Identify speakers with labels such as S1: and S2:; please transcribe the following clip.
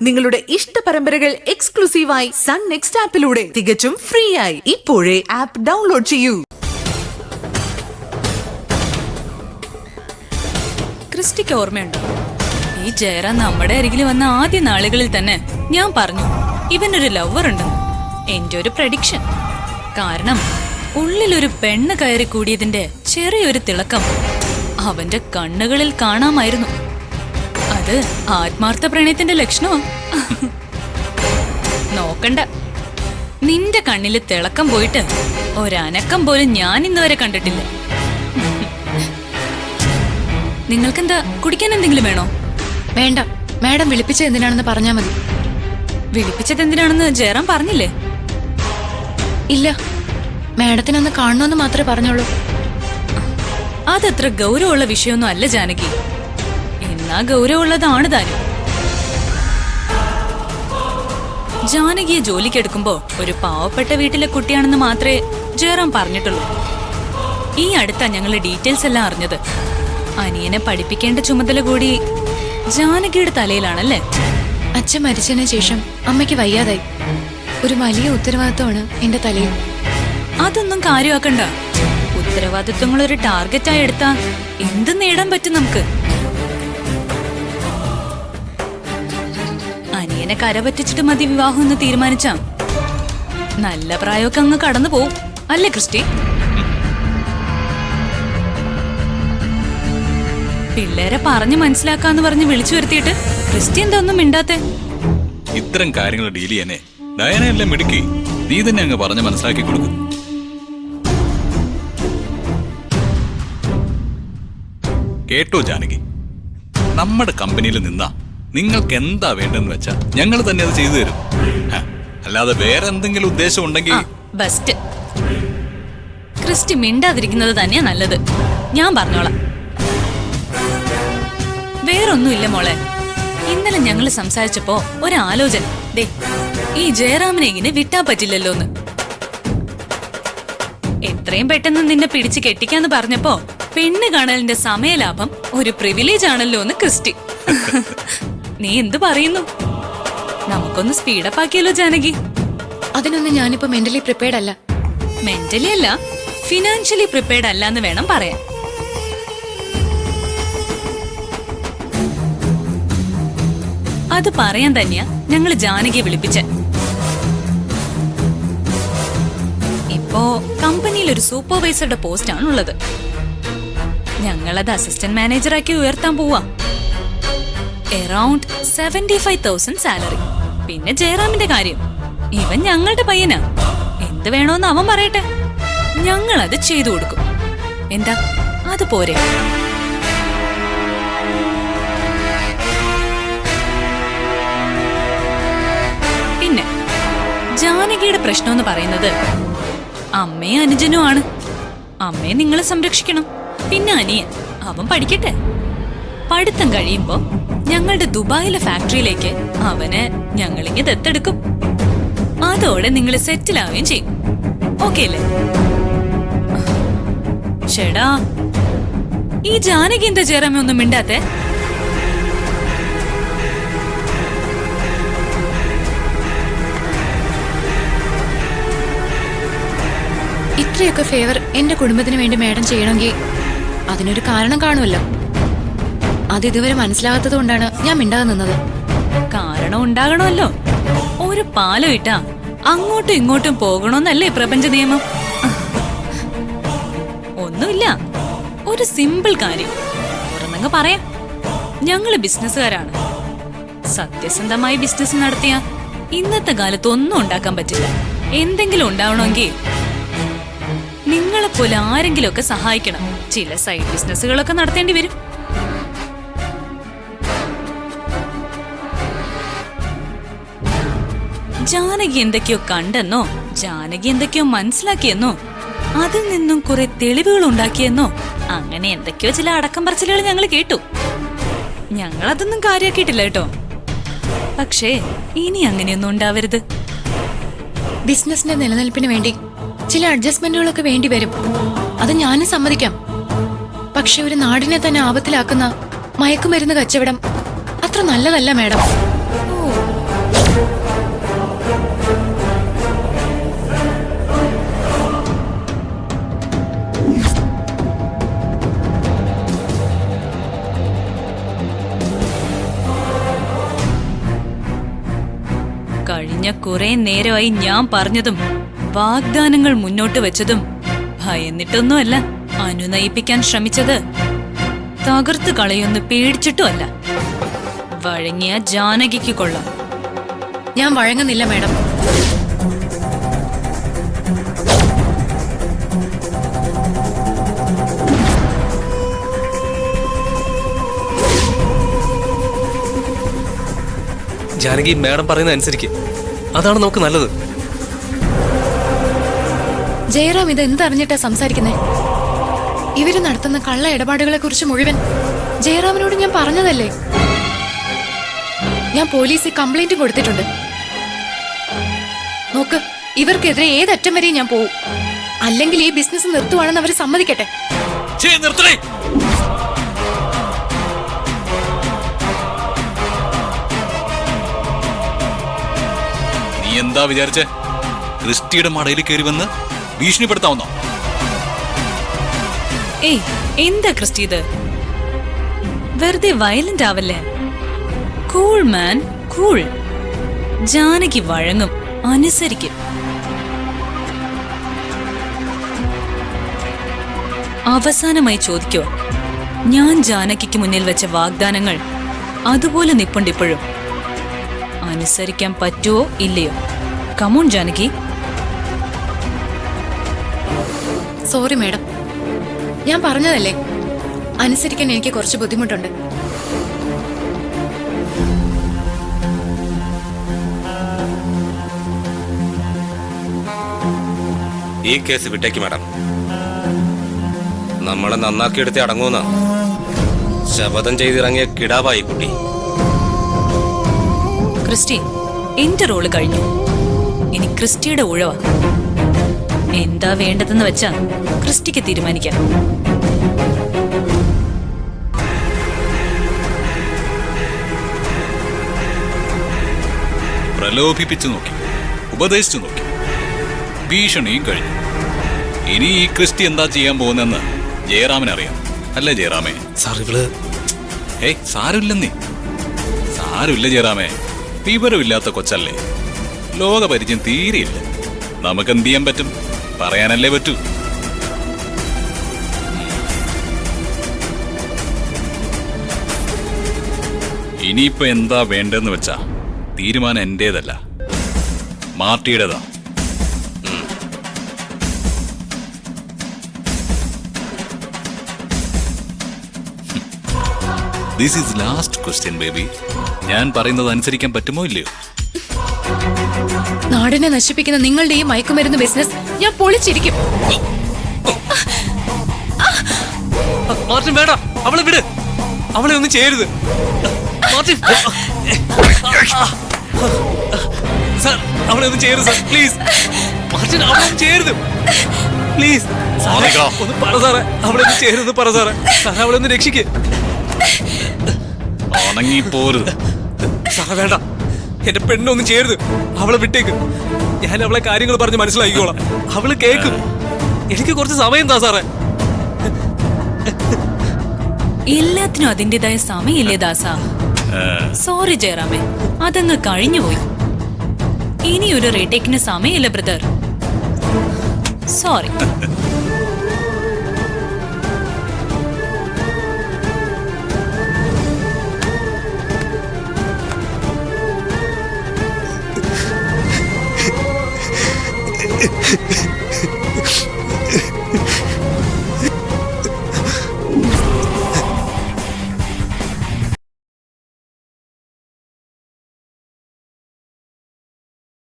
S1: നിങ്ങളുടെ ഇഷ്ട പരമ്പരകൾ എക്സ്ക്ലൂസീവായി സൺ നെക്സ്റ്റ് ആപ്പിലൂടെ തികച്ചും ഫ്രീ ആയി. ഇപ്പോഴേ ആപ്പ് ഡൗൺലോഡ് ചെയ്യൂ.
S2: ക്രിസ്റ്റിക്ക് ഓർമ്മയുണ്ടോ? ഈ ജയറാം നമ്മുടെ അരികിൽ വന്ന ആദ്യ നാളുകളിൽ തന്നെ ഞാൻ പറഞ്ഞു ഇവനൊരു ലവർ ഉണ്ടെന്ന്. എന്റെ ഒരു പ്രഡിക്ഷൻ. കാരണം ഉള്ളിലൊരു പെണ്ണ് കയറി കൂടിയതിന്റെ ചെറിയൊരു തിളക്കം അവന്റെ കണ്ണുകളിൽ കാണാമായിരുന്നു. അത് ആത്മാർത്ഥ പ്രണയത്തിന്റെ ലക്ഷണമോ? നോക്കണ്ട, നിന്റെ കണ്ണില് തിളക്കം പോയിട്ട് ഒരനക്കം പോലും ഞാൻ ഇന്നുവരെ കണ്ടിട്ടില്ല. നിങ്ങൾക്കെന്താ കുടിക്കാൻ എന്തെങ്കിലും വേണോ?
S3: വേണ്ട, മാഡം വിളിപ്പിച്ചത് എന്തിനാണെന്ന് പറഞ്ഞാ മതി.
S2: വിളിപ്പിച്ചത് എന്തിനാണെന്ന് ജയറാം പറഞ്ഞില്ലേ?
S3: ഇല്ല, മാഡത്തിനൊന്ന് കാണണമെന്ന് മാത്രമേ പറഞ്ഞോളൂ.
S2: അതത്ര ഗൗരവമുള്ള വിഷയമൊന്നും അല്ല ജാനകി. എന്നാ ഗൗരവമുള്ളതാണ് താനും. ജാനകിയെ ജോലിക്കെടുക്കുമ്പോ ഒരു പാവപ്പെട്ട വീട്ടിലെ കുട്ടിയാണെന്ന് മാത്രമേ ജയറാം പറഞ്ഞിട്ടുള്ളൂ. ഈ അടുത്താ ഞങ്ങള് ഡീറ്റെയിൽസ് എല്ലാം അറിഞ്ഞത്. അനിയനെ പഠിപ്പിക്കേണ്ട ചുമതല കൂടി ജാനകിയുടെ തലയിലാണല്ലേ?
S3: അച്ഛൻ മരിച്ചതിന് ശേഷം അമ്മയ്ക്ക് വയ്യാതായി. ഒരു വലിയ ഉത്തരവാദിത്വമാണ് എന്റെ തലയിൽ.
S2: അതൊന്നും കാര്യമാക്കണ്ട. ഉത്തരവാദിത്വങ്ങൾ ഒരു ടാർഗറ്റായി എടുത്താ എന്ത് നേടാൻ പറ്റും നമുക്ക്? അനിയനെ കരപറ്റിച്ചിട്ട് മതി വിവാഹം എന്ന് തീരുമാനിച്ചാ നല്ല പ്രായമൊക്കെ അങ്ങ് കടന്നു പോവും, അല്ലേ ക്രിസ്റ്റി? പിള്ളേരെ പറഞ്ഞു മനസ്സിലാക്കാന്ന് പറഞ്ഞ് വിളിച്ചു വരുത്തിയിട്ട് ക്രിസ്റ്റി എന്താ ഒന്നും മിണ്ടാത്തെ?
S4: ഇത്തരം കാര്യങ്ങൾ ഡീൽ ചെയ്യാനേ ഡയനയല്ലേ മിടുക്കി. നീ തന്നെ അങ്ങ് പറഞ്ഞ് മനസ്സിലാക്കി കൊടുക്കും. കേട്ടോ ജാനകി, നമ്മുടെ കമ്പനിയിൽ നിന്നാ നിങ്ങൾക്ക് എന്താ വേണ്ടെന്ന് വെച്ചാ ഞങ്ങൾ തന്നെ അത് ചെയ്തു തരും. അല്ലാതെ വേറെ എന്തെങ്കിലും ഉദ്ദേശം ഉണ്ടെങ്കിൽ
S2: ബെസ്റ്റ്. ക്രിസ്റ്റി മിണ്ടാതിരിക്കുന്നത് തന്നെയാ നല്ലത്. ഞാൻ പറഞ്ഞോളാം. വേറൊന്നുമില്ല മോളെ. ഇന്നലെ ഞങ്ങള് സംസാരിച്ചപ്പോ ഒരാലോചന. ദേ, ഈ ജയറാമിനെ ഇങ്ങനെ വിട്ടാ പറ്റില്ലല്ലോന്ന്. എത്രയും പെട്ടെന്ന് നിന്നെ പിടിച്ച് കെട്ടിക്കാന്ന് പറഞ്ഞപ്പോ പെണ്ണ് കാണലിന്റെ സമയലാഭം ഒരു പ്രിവിലേജ് ആണല്ലോ എന്ന് ക്രിസ്റ്റി. നീ എന്ത് പറയുന്നു? നമുക്കൊന്ന് സ്പീഡപ്പ് ആക്കിയല്ലോ ജാനകി.
S3: അതിനൊന്നും ഞാനിപ്പോ മെന്റലി പ്രിപ്പയർഡ് അല്ല.
S2: മെന്റലി അല്ല, ഫിനാൻഷ്യലി പ്രിപ്പയർഡ് അല്ല എന്ന് വേണം പറയാൻ. അത് പറയാൻ തന്നെയാ ഞങ്ങൾ ജാനകിയെ വിളിപ്പിച്ചേ. ഇപ്പോ കമ്പനിയിൽ ഒരു സൂപ്പർവൈസറുടെ പോസ്റ്റ് ആണുള്ളത്. ഞങ്ങളത് അസിസ്റ്റന്റ് മാനേജറാക്കി ഉയർത്താൻ പോവാ. Around 75,000 salary. പിന്നെ ജയറാമിന്റെ കാര്യം, ഇവൻ ഞങ്ങളുടെ പയ്യനാ. എന്ത് വേണോന്ന് അവൻ പറയട്ടെ, ഞങ്ങളത് ചെയ്തു കൊടുക്കും. എന്താ, അത് പോരെ? പിന്നെ ജാനകിയുടെ പ്രശ്നം എന്ന് പറയുന്നത് അമ്മയും അനുജനും ആണ്. അമ്മയെ നിങ്ങളെ സംരക്ഷിക്കണം. പിന്നെ അനിയൻ, അവൻ പഠിക്കട്ടെ. പഠിത്തം കഴിയുമ്പോ ഞങ്ങളുടെ ദുബായിലെ ഫാക്ടറിയിലേക്ക് അവനെ ഞങ്ങളിങ്ങ് ദത്തെടുക്കും. അതോടെ നിങ്ങൾ സെറ്റിൽ ആവുകയും ചെയ്യും. ഓക്കെ അല്ലേ? ചേടാ, ഈ ജാനകി എന്താ ജയറാമ ഒന്നും മിണ്ടാത്തെ?
S3: ഇത്രയൊക്കെ ഫേവർ എന്റെ കുടുംബത്തിന് വേണ്ടി മാഡം ചെയ്യണമെങ്കിൽ അതിനൊരു കാരണം കാണുമല്ലോ. അത് ഇതുവരെ മനസ്സിലാകാത്തത് കൊണ്ടാണ് ഞാൻ മിണ്ടാതെ നിന്നത്.
S2: കാരണം ഉണ്ടാകണമല്ലോ. ഒരു പാലം ഇട്ടാ അങ്ങോട്ടും ഇങ്ങോട്ടും പോകണമെന്നല്ലേ പ്രപഞ്ച നിയമം? ഒന്നുമില്ല, ഒരു സിമ്പിൾ കാര്യം തുറന്നങ്ങ് പറയാം. ഞങ്ങള് ബിസിനസ്സുകാരാണ്. സത്യസന്ധമായി ബിസിനസ് നടത്തിയ ഇന്നത്തെ കാലത്ത് ഒന്നും ഉണ്ടാക്കാൻ പറ്റില്ല. എന്തെങ്കിലും ഉണ്ടാവണമെങ്കിൽ നിങ്ങളെപ്പോലെ ആരെങ്കിലും ഒക്കെ സഹായിക്കണം. ചില സൈഡ് ബിസിനസ്സുകളൊക്കെ നടത്തേണ്ടി വരും. ജാനകി എന്തൊക്കെയോ കണ്ടെന്നോ ജാനകി എന്തൊക്കെയോ മനസ്സിലാക്കിയെന്നോ അതിൽ നിന്നും കുറെ തെളിവുകൾ ഉണ്ടാക്കിയെന്നോ അങ്ങനെ എന്തൊക്കെയോ ചില അടക്കം പറച്ചിലുകൾ ഞങ്ങൾ കേട്ടു. ഞങ്ങളതൊന്നും കാര്യമാക്കിയിട്ടില്ല കേട്ടോ. പക്ഷേ ഇനി അങ്ങനെയൊന്നും ഉണ്ടാവരുത്.
S3: ബിസിനസിന്റെ നിലനിൽപ്പിന് വേണ്ടി ചില അഡ്ജസ്റ്റ്മെന്റുകളൊക്കെ വേണ്ടി വരും. അത് ഞാനും സമ്മതിക്കാം. പക്ഷെ ഒരു നാടിനെ തന്നെ ആപത്തിലാക്കുന്ന മയക്കുമരുന്ന് കച്ചവടം അത്ര നല്ലതല്ല മാഡം.
S2: ഓ, കഴിഞ്ഞ കുറെ നേരമായി ഞാൻ പറഞ്ഞതും വാഗ്ദാനങ്ങൾ മുന്നോട്ട് വെച്ചതും ഭയന്നിട്ടൊന്നുമല്ല, അനുനയിപ്പിക്കാൻ ശ്രമിച്ചത്. തകർത്ത് കളയൊന്ന് പേടിച്ചിട്ടുമല്ല. വഴങ്ങിയ ജാനകിക്ക് കൊള്ളാം.
S3: ഞാൻ വഴങ്ങുന്നില്ല മാഡം.
S5: ജാനകി, മാഡം പറയുന്നത് അനുസരിക്ക്. അതാണ് നമുക്ക് നല്ലത്.
S3: ജയറാം ഇത് എന്തറിഞ്ഞിട്ടാ സംസാരിക്കുന്നേ? ഇവര് നടത്തുന്ന കള്ള ഇടപാടുകളെ കുറിച്ച് മുഴുവൻ ജയറാമിനോട് ഞാൻ പറഞ്ഞതല്ലേ. ഞാൻ പോലീസിൽ കംപ്ലൈന്റ് കൊടുത്തിട്ടുണ്ട്. നോക്ക്, ഇവർക്കെതിരെ ഏതറ്റം വരെയും ഞാൻ പോവും. അല്ലെങ്കിൽ ഈ ബിസിനസ് നിർത്തുവാണെന്ന് അവർ സമ്മതിക്കട്ടെ.
S4: നീ എന്താ വിചാരിച്ചേ? ക്രിസ്റ്റിയുടെ മടയിൽ കയറി വന്ന് ഭീഷണിപ്പെടുത്താവുന്നോ?
S2: ഏയ്, എന്താ ക്രിസ്റ്റി ഇത്? വെറുതെ വയലന്റ് ആവല്ലേ. Cool man, cool. ജാനകി വഴങ്ങും, അനുസരിക്കും. അവസാനമായി ചോദിക്കോ, ഞാൻ ജാനകിക്ക് മുന്നിൽ വെച്ച വാഗ്ദാനങ്ങൾ അതുപോലെ നിപ്പുണ്ടിപ്പോഴും. അനുസരിക്കാൻ പറ്റുമോ ഇല്ലയോ? കമോൺ ജാനകി.
S3: സോറി മാഡം, ഞാൻ പറഞ്ഞതല്ലേ, അനുസരിക്കാൻ എനിക്ക് കുറച്ച് ബുദ്ധിമുട്ടുണ്ട്.
S5: ഈ കേസ് വിട്ടേക്ക് മാഡം. നമ്മളെ നന്നാക്കിയെടുത്ത് അടങ്ങൂന്ന ശപഥം ചെയ്തിറങ്ങിയ കിടാവായി കുട്ടി.
S2: ക്രിസ്റ്റി, എന്റെ റോള് കഴിഞ്ഞു. ഇനി ക്രിസ്റ്റിയുടെ ഉഴവ. എന്താ വേണ്ടതെന്ന് വെച്ചാ ക്രിസ്റ്റിക്ക് തീരുമാനിക്കാം.
S4: പ്രലോഭിപ്പിച്ചു നോക്കി, ഉപദേശിച്ചു നോക്കി, ഭീഷണിയും കഴിഞ്ഞു. ഇനി ഈ ക്രിസ്റ്റി എന്താ ചെയ്യാൻ പോകുന്നെന്ന് ജയറാമിനറിയാം. അല്ലേ ജയറാമേ?
S5: സാർ, ഇവള്
S4: സാരമില്ലെന്നേ. സാരമില്ല ജയറാമേ, വിവരമില്ലാത്ത കൊച്ചല്ലേ. ലോകപരിചയം തീരെയില്ല. നമുക്ക് എന്ത് ചെയ്യാൻ പറ്റും? പറയാനല്ലേ പറ്റൂ. ഇനിയിപ്പോ എന്താ വേണ്ടെന്ന് വെച്ചാ തീരുമാനം എന്റേതല്ല, മാർട്ടിയുടേതാ. This is last question baby. ഞാൻ പറയുന്നത് അനുസരിക്കാൻ പറ്റുമോ ഇല്ലയോ?
S3: നാടിനെ നശിപ്പിക്കുന്ന നിങ്ങളുടെ ഈ മയക്കുമരുന്ന് ബിസിനസ് ഞാൻ പൊളിച്ചിരിക്കും.
S5: മാർട്ടിൻ, വേണ്ട, അവളെ വിട്. അവളെ ഒന്നും ചെയ്യരുത് മാർട്ടിൻ. സാർ, അവളെ ഒന്നും ചെയ്യരുത് സാർ, പ്ലീസ്. മാർട്ടിൻ, അവളെ ഒന്നും ചെയ്യരുത് പ്ലീസ്. ഒന്ന് പറ സാറേ, അവളെ ഒന്നും ചെയ്യരുത് പറ സാറേ. സാറേ, അവളെ ഒന്ന് രക്ഷിക്ക്.
S4: ഉണങ്ങിപ്പോരുത്
S5: സാറേ, വേണ്ട, എന്റെ പെണ്ണൊന്നും ചെയ്യരുത്. അവളെ വിട്ടേക്ക്. ഞാൻ അവളെ കാര്യങ്ങൾ പറഞ്ഞ് മനസ്സിലാക്കിക്കോളാം. അവള് കേക്കും. എനിക്ക് കുറച്ച് സമയം താ സാറേ.
S2: എല്ലാത്തിനും അതിൻ്റെതായ സമയമില്ലേ ദാസ? സോറി ജയറാമേ, അതങ്ങ് കഴിഞ്ഞുപോയി. ഇനിയൊരു റീടേക്കിന് സമയമില്ല ബ്രദർ. സോറി.